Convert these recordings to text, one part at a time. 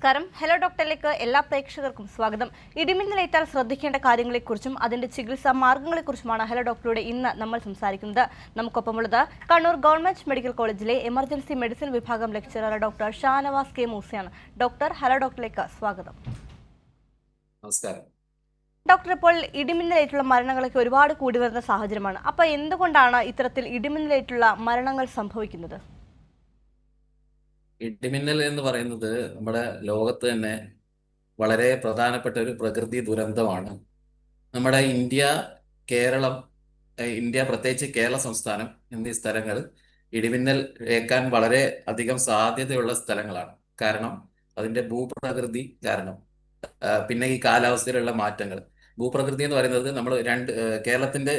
നമസ്കാരം. ഹലോ ഡോക്ടറിലേക്ക് എല്ലാ പ്രേക്ഷകർക്കും സ്വാഗതം. ഇടിമിന്നലേറ്റാൽ ശ്രദ്ധിക്കേണ്ട കാര്യങ്ങളെക്കുറിച്ചും അതിന്റെ ചികിത്സാ മാർഗങ്ങളെക്കുറിച്ചുമാണ് ഹലോ ഡോക്ടറുടെ ഇന്ന് നമ്മൾ സംസാരിക്കുന്നത്. നമുക്കൊപ്പമുള്ളത് കണ്ണൂർ ഗവൺമെന്റ് മെഡിക്കൽ കോളേജിലെ എമർജൻസി മെഡിസിൻ വിഭാഗം ലെക്ചറർ ഡോക്ടർ ഷാനവാസ് കെ മൂസയാണ്. ഡോക്ടർ, ഹലോ ഡോക്ടറിലേക്ക് സ്വാഗതം. നമസ്കാരം. ഡോക്ടർ, ഇപ്പോൾ ഇടിമിന്നലേറ്റുള്ള മരണങ്ങളൊക്കെ ഒരുപാട് കൂടി വരുന്ന സാഹചര്യമാണ്. അപ്പോൾ എന്തുകൊണ്ടാണ് ഇത്തരത്തിൽ ഇടിമിന്നലേറ്റുള്ള മരണങ്ങൾ സംഭവിക്കുന്നത്? ഇടിമിന്നൽ എന്ന് പറയുന്നത് നമ്മുടെ ലോകത്ത് തന്നെ വളരെ പ്രധാനപ്പെട്ട ഒരു പ്രകൃതി ദുരന്തമാണ്. നമ്മുടെ കേരളം, ഇന്ത്യ പ്രത്യേകിച്ച് കേരള സംസ്ഥാനം എന്നീ സ്ഥലങ്ങൾ ഇടിമിന്നൽ ഏൽക്കാൻ വളരെ അധികം സാധ്യതയുള്ള സ്ഥലങ്ങളാണ്. കാരണം അതിന്റെ ഭൂപ്രകൃതി കാരണം, പിന്നെ ഈ കാലാവസ്ഥയിലുള്ള മാറ്റങ്ങൾ. ഭൂപ്രകൃതി എന്ന് പറയുന്നത് നമ്മൾ കേരളത്തിന്റെ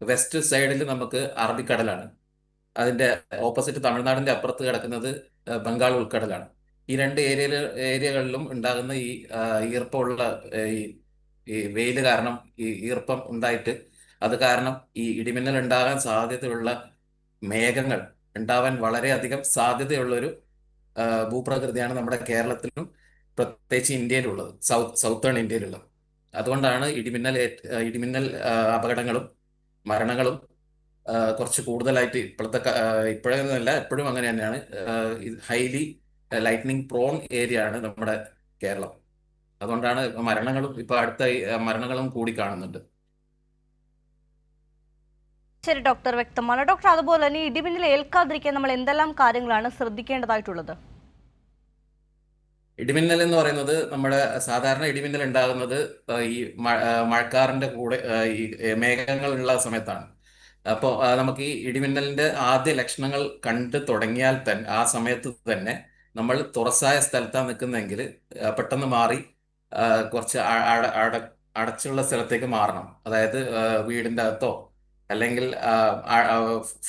വെസ്റ്റ് സൈഡിൽ നമുക്ക് അറബിക്കടലാണ്, അതിന്റെ ഓപ്പോസിറ്റ് തമിഴ്നാടിന്റെ അപ്പുറത്ത് കിടക്കുന്നത് ബംഗാൾ ഉൾക്കടലാണ്. ഈ രണ്ട് ഏരിയകളിലും ഉണ്ടാകുന്ന ഈ ഈർപ്പമുള്ള ഈ ഈ വെയിൽ കാരണം ഈ ഈർപ്പം ഉണ്ടായിട്ട് അത് കാരണം ഈ ഇടിമിന്നൽ ഉണ്ടാകാൻ സാധ്യതയുള്ള മേഘങ്ങൾ ഉണ്ടാവാൻ വളരെയധികം സാധ്യതയുള്ള ഒരു ഭൂപ്രകൃതിയാണ് നമ്മുടെ കേരളത്തിലും പ്രത്യേകിച്ച് ഇന്ത്യയിലുള്ളത്, സൗത്തേൺ ഇന്ത്യയിലുള്ളത്. അതുകൊണ്ടാണ് ഇടിമിന്നൽ അപകടങ്ങളും മരണങ്ങളും കുറച്ച് കൂടുതലായിട്ട് ഇപ്പോഴൊന്നുമല്ല, എപ്പോഴും അങ്ങനെ തന്നെയാണ്. ഹൈലി ലൈറ്റ്നിങ് പ്രോൺ ഏരിയ ആണ് നമ്മുടെ കേരളം. അതുകൊണ്ടാണ് മരണങ്ങളും ഇപ്പൊ അടുത്തായി മരണങ്ങളും കൂടി കാണുന്നുണ്ട്. ശരി ഡോക്ടർ, വ്യക്തമാണ്. ഡോക്ടർ, അതുപോലെ തന്നെ ഇടിമിന്നൽ ഏൽക്കാതിരിക്കാൻ നമ്മൾ എന്തെല്ലാം കാര്യങ്ങളാണ് ശ്രദ്ധിക്കേണ്ടതായിട്ടുള്ളത്? ഇടിമിന്നൽ എന്ന് പറയുന്നത് നമ്മുടെ സാധാരണ ഇടിമിന്നൽ ഉണ്ടാകുന്നത് ഈ മഴക്കാറിന്റെ കൂടെ ഈ മേഘങ്ങളുള്ള സമയത്താണ്. അപ്പോൾ നമുക്ക് ഈ ഇടിമിന്നലിന്റെ ആദ്യ ലക്ഷണങ്ങൾ കണ്ടു തുടങ്ങിയാൽ തന്നെ ആ സമയത്ത് തന്നെ നമ്മൾ തുറസായ സ്ഥലത്താണ് നിൽക്കുന്നതെങ്കിൽ പെട്ടെന്ന് മാറി കുറച്ച് അടച്ചുള്ള സ്ഥലത്തേക്ക് മാറണം. അതായത് വീടിന്റെ അകത്തോ അല്ലെങ്കിൽ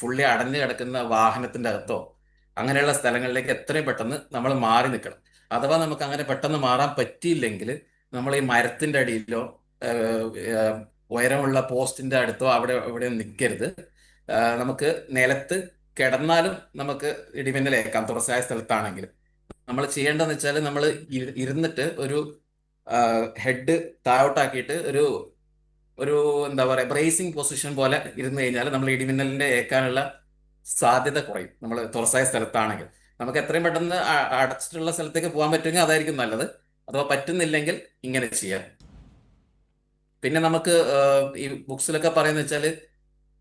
ഫുള്ളി അടഞ്ഞു കിടക്കുന്ന വാഹനത്തിന്റെ അകത്തോ അങ്ങനെയുള്ള സ്ഥലങ്ങളിലേക്ക് എത്രയും പെട്ടെന്ന് നമ്മൾ മാറി നിൽക്കണം. അഥവാ നമുക്ക് അങ്ങനെ പെട്ടെന്ന് മാറാൻ പറ്റിയില്ലെങ്കിൽ നമ്മൾ ഈ മരത്തിന്റെ അടിയിലോ ഉയരമുള്ള പോസ്റ്റിന്റെ അടുത്തോ ഇവിടെ നിൽക്കരുത്. നമുക്ക് നിലത്ത് കിടന്നാലും നമുക്ക് ഇടിമിന്നലേക്കാം തുറസായ സ്ഥലത്താണെങ്കിൽ. നമ്മൾ ചെയ്യേണ്ടതെന്ന് വെച്ചാൽ നമ്മൾ ഇരുന്നിട്ട് ഒരു ഹെഡ് താഴോട്ടാക്കിയിട്ട് ഒരു ഒരു എന്താ പറയുക, ബ്രേസിംഗ് പൊസിഷൻ പോലെ ഇരുന്ന് കഴിഞ്ഞാൽ നമ്മൾ ഇടിമിന്നലിന്റെ ഏൽക്കാനുള്ള സാധ്യത കുറയും. നമ്മൾ തുറസായ സ്ഥലത്താണെങ്കിൽ നമുക്ക് എത്രയും പെട്ടെന്ന് അടച്ചിട്ടുള്ള സ്ഥലത്തേക്ക് പോകാൻ പറ്റുമെങ്കിൽ അതായിരിക്കും നല്ലത്. അഥവാ പറ്റുന്നില്ലെങ്കിൽ ഇങ്ങനെ ചെയ്യാം. പിന്നെ നമുക്ക് ഈ ബുക്സിലൊക്കെ പറയുന്ന വെച്ചാൽ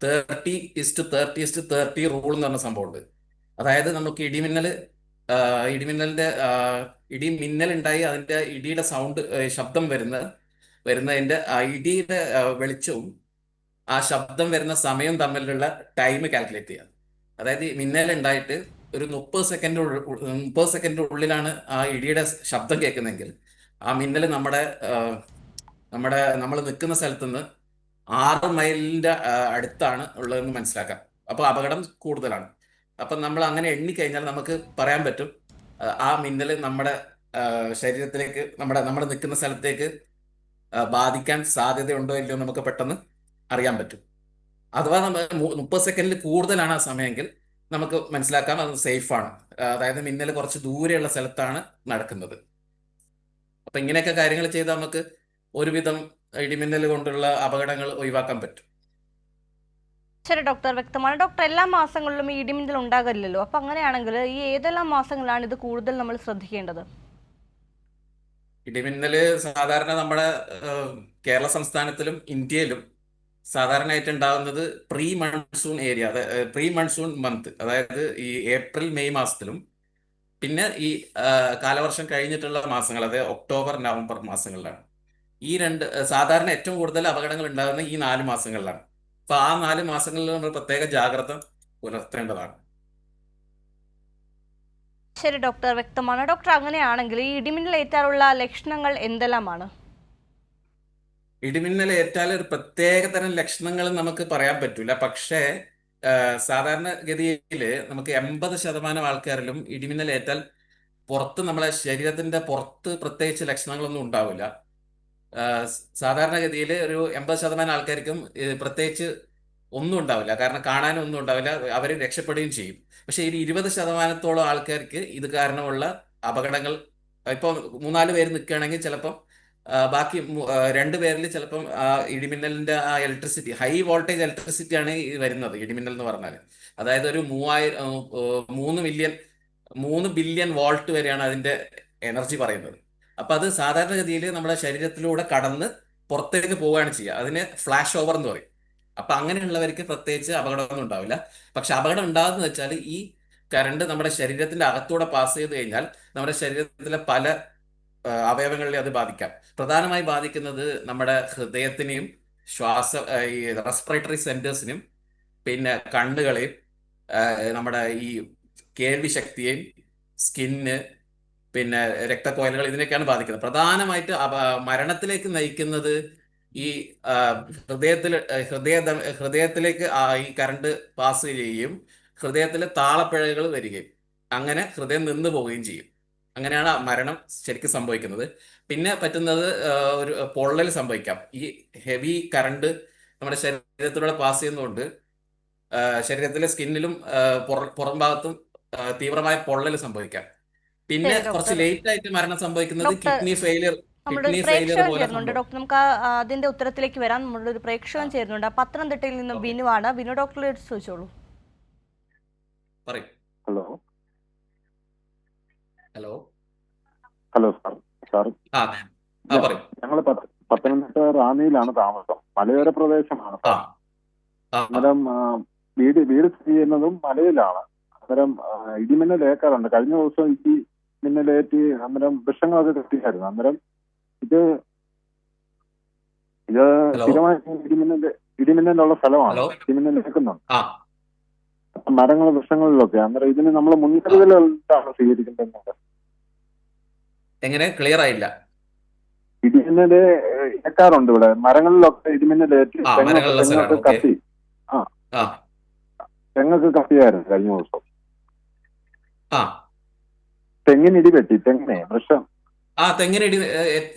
30:30:30 റൂൾ എന്ന് പറഞ്ഞ സംഭവമുണ്ട്. അതായത് നമുക്ക് ഇടിമിന്നലിന്റെ ഇടിമിന്നൽ ഉണ്ടായി അതിന്റെ ഇടിയുടെ ശബ്ദം വരുന്നതിന്റെ ഇടിയുടെ വെളിച്ചവും ആ ശബ്ദം വരുന്ന സമയം തമ്മിലുള്ള ടൈം കാൽക്കുലേറ്റ് ചെയ്യാം. അതായത് ഈ മിന്നൽ ഉണ്ടായിട്ട് ഒരു 30 സെക്കൻഡ് ഉള്ളിലാണ് ആ ഇടിയുടെ ശബ്ദം കേൾക്കുന്നതെങ്കിൽ ആ മിന്നൽ നമ്മൾ നിൽക്കുന്ന സ്ഥലത്ത് നിന്ന് 6 മൈലിന്റെ അടുത്താണ് ഉള്ളതെന്ന് മനസ്സിലാക്കാം. അപ്പോൾ അപകടം കൂടുതലാണ്. അപ്പം നമ്മൾ അങ്ങനെ എണ്ണിക്കഴിഞ്ഞാൽ നമുക്ക് പറയാൻ പറ്റും ആ മിന്നൽ നമ്മുടെ ശരീരത്തിലേക്ക്, നമ്മൾ നിൽക്കുന്ന സ്ഥലത്തേക്ക് ബാധിക്കാൻ സാധ്യതയുണ്ടോ ഇല്ലയോ നമുക്ക് പെട്ടെന്ന് അറിയാൻ പറ്റും. അഥവാ നമ്മൾ 30 സെക്കൻഡിൽ കൂടുതലാണ് ആ സമയമെങ്കിൽ നമുക്ക് മനസ്സിലാക്കാം അത് സേഫാണ്. അതായത് മിന്നൽ കുറച്ച് ദൂരെയുള്ള സ്ഥലത്താണ് നടക്കുന്നത്. അപ്പൊ ഇങ്ങനെയൊക്കെ കാര്യങ്ങൾ ചെയ്താൽ നമുക്ക് ഒരുവിധം ഇടിമിന്നൽ കൊണ്ടുള്ള അപകടങ്ങൾ ഒഴിവാക്കാൻ പറ്റും. ശരി ഡോക്ടർ, വ്യക്തമാണ്. ഡോക്ടർ, എല്ലാ മാസങ്ങളിലും ഈ ഇടിമിന്നൽ ഉണ്ടാകില്ലല്ലോ. അപ്പൊ അങ്ങനെയാണെങ്കിൽ ഈ ഏതെല്ലാം മാസങ്ങളാണ് ഇത് കൂടുതൽ നമ്മൾ ശ്രദ്ധിക്കേണ്ടത്? ഇടിമിന്നല് സാധാരണ നമ്മുടെ കേരള സംസ്ഥാനത്തിലും ഇന്ത്യയിലും സാധാരണയായിട്ട് ഉണ്ടാകുന്നത് പ്രീ മൺസൂൺ മന്ത്, അതായത് ഈ ഏപ്രിൽ മെയ് മാസത്തിലും പിന്നെ ഈ കാലവർഷം കഴിഞ്ഞിട്ടുള്ള മാസങ്ങൾ, അതായത് ഒക്ടോബർ നവംബർ മാസങ്ങളിലാണ്. ഈ സാധാരണ ഏറ്റവും കൂടുതൽ അപകടങ്ങൾ ഉണ്ടാകുന്ന ഈ 4 മാസങ്ങളിലാണ്. അപ്പൊ ആ 4 മാസങ്ങളിൽ നമ്മൾ പ്രത്യേക ജാഗ്രത പുലർത്തേണ്ടതാണ്. ശരി ഡോക്ടർ, വ്യക്തമാണ്. ഡോക്ടർ, അങ്ങനെയാണെങ്കിൽ ഈ ഇടിമിന്നൽ ഏറ്റാനുള്ള ലക്ഷണങ്ങൾ എന്തെല്ലാമാണ്? ഇടിമിന്നൽ ഏറ്റാൽ ഒരു പ്രത്യേക തരം ലക്ഷണങ്ങൾ നമുക്ക് പറയാൻ പറ്റൂല. പക്ഷേ സാധാരണഗതിയിൽ നമുക്ക് 80% ആൾക്കാരിലും ഇടിമിന്നൽ ഏറ്റാൽ നമ്മളെ ശരീരത്തിന്റെ പുറത്ത് പ്രത്യേകിച്ച് ലക്ഷണങ്ങളൊന്നും ഉണ്ടാവില്ല. സാധാരണഗതിയിൽ ഒരു 80% ആൾക്കാർക്കും പ്രത്യേകിച്ച് ഒന്നും ഉണ്ടാവില്ല, കാരണം കാണാനും ഒന്നും ഉണ്ടാവില്ല, അവർ രക്ഷപ്പെടുകയും ചെയ്യും. പക്ഷെ ഈ 20%-ഓളം ആൾക്കാർക്ക് ഇത് കാരണമുള്ള അപകടങ്ങൾ ഇപ്പോൾ മൂന്നാല് പേര് നിൽക്കുകയാണെങ്കിൽ ചിലപ്പം ബാക്കി രണ്ട് പേരിൽ ചിലപ്പം ഇടിമിന്നലിന്റെ ആ ഇലക്ട്രിസിറ്റി, ഹൈ വോൾട്ടേജ് ഇലക്ട്രിസിറ്റി ആണ് ഈ വരുന്നത് ഇടിമിന്നൽ എന്ന് പറഞ്ഞാൽ. അതായത് ഒരു 3 മില്യൺ 3 ബില്യൺ വോൾട്ട് വരെയാണ് അതിന്റെ എനർജി പറയുന്നത്. അപ്പൊ അത് സാധാരണഗതിയിൽ നമ്മുടെ ശരീരത്തിലൂടെ കടന്ന് പുറത്തേക്ക് പോവുകയാണ് ചെയ്യുക. അതിന് ഫ്ലാഷ് ഓവർ എന്ന് പറയും. അപ്പൊ അങ്ങനെയുള്ളവർക്ക് പ്രത്യേകിച്ച് അപകടമൊന്നും ഉണ്ടാവില്ല. പക്ഷെ അപകടം ഉണ്ടാകുന്നത് വെച്ചാൽ ഈ കറണ്ട് നമ്മുടെ ശരീരത്തിന്റെ അകത്തൂടെ പാസ് ചെയ്ത് കഴിഞ്ഞാൽ നമ്മുടെ ശരീരത്തിലെ പല അവയവങ്ങളെ അത് ബാധിക്കാം. പ്രധാനമായി ബാധിക്കുന്നത് നമ്മുടെ ഹൃദയത്തിനെയും ഈ റെസ്പിറേറ്ററി സെന്റേഴ്സിനും പിന്നെ കണ്ണുകളെയും നമ്മുടെ ഈ കേൾവി ശക്തിയെയും സ്കിന്ന് പിന്നെ രക്തക്കോയലുകൾ ഇതിനൊക്കെയാണ് ബാധിക്കുന്നത്. പ്രധാനമായിട്ട് മരണത്തിലേക്ക് നയിക്കുന്നത് ഈ ആ, ഹൃദയത്തിലേക്ക് ഈ കറണ്ട് പാസ് ചെയ്യുകയും ഹൃദയത്തിലെ താളപ്പിഴകൾ വരികയും അങ്ങനെ ഹൃദയം നിന്ന് പോവുകയും ചെയ്യും. അങ്ങനെയാണ് ആ മരണം ശരിക്കും സംഭവിക്കുന്നത്. പിന്നെ പറ്റുന്നത് ഒരു പൊള്ളൽ സംഭവിക്കാം. ഈ ഹെവി കറണ്ട് നമ്മുടെ ശരീരത്തിലൂടെ പാസ് ചെയ്യുന്നതുകൊണ്ട് ശരീരത്തിലെ സ്കിന്നിലും പുറം ഭാഗത്തും തീവ്രമായ പൊള്ളൽ സംഭവിക്കാം. പിന്നെ ശരി കുറച്ച് ഡോക്ടർ. ലേറ്റ് ആയിട്ട് മരണം സംഭവിക്കുന്നത് ഡോക്ടർ, കിഡ്നി ഫെയിലിയർ നമ്മുടെ ഒരു കിഡ്നി ഫെയിലിയർ പ്രേക്ഷകൻ പോലെ ചേരുന്നുണ്ട് സംഭവം. ഡോക്ടർ. നമുക്ക് അതിന്റെ ഉത്തരത്തിലേക്ക് വരാം. നമ്മുടെ ഒരു ആ, പ്രേക്ഷകൻ ചേരുന്നുണ്ട്. പത്തനംതിട്ടയിൽ നിന്നും ഓക്കെ, ബിനു ആണ്. ബിനു ഡോക്ടറെ ചോദിച്ചോളൂ. പറയും. Hello. Hello. Hello sir. Sir, ആ പറയും. ഞങ്ങൾ പത്തനംതിട്ട റാന്നിയിലാണ് താമസം. മലയോര പ്രദേശമാണ് ആ സാർ. ആ അന്നേരം വീട് സ്ഥിതി ചെയ്യുന്നതും മലയിലാണ്. അന്നേരം ഇടിമിന്നൽ ഏക്കാറുണ്ട്. കഴിഞ്ഞ ദിവസം മിന്നലേറ്റ് അന്നേരം വൃക്ഷങ്ങളൊക്കെ കെട്ടിയായിരുന്നു. അന്നേരം ഇത് ഇത് ഹലോ. സ്ഥിരമായി ഇടിമിന്നലുള്ള സ്ഥലമാണ്. ഹലോ. ഇടിമിന്നൽ ഏക്കുന്നുണ്ട് ആ വൃക്ഷങ്ങളിലൊക്കെ. അന്നേരം ഇതിന് നമ്മൾ ആ മുൻകരുതലുകളാണ് സ്വീകരിക്കേണ്ടത്. എങ്ങനെ ക്ലിയർ ആയില്ല? ഇടിമിന്നല് ഏക്കാറുണ്ട് ഇവിടെ. മരങ്ങളിലൊക്കെ ഇടിമിന്നലേറ്റ് മരങ്ങളുള്ള സ്ഥലമാണ്. തെങ്ങൊക്കെ ഓക്കെ. കത്തി. ആ ആ തെങ്ങൊക്കെ കത്തിയായിരുന്നു കഴിഞ്ഞ ദിവസം. ആ തെങ്ങിന് ഇടിവെട്ടി. വൃക്ഷം. തെങ്ങിന്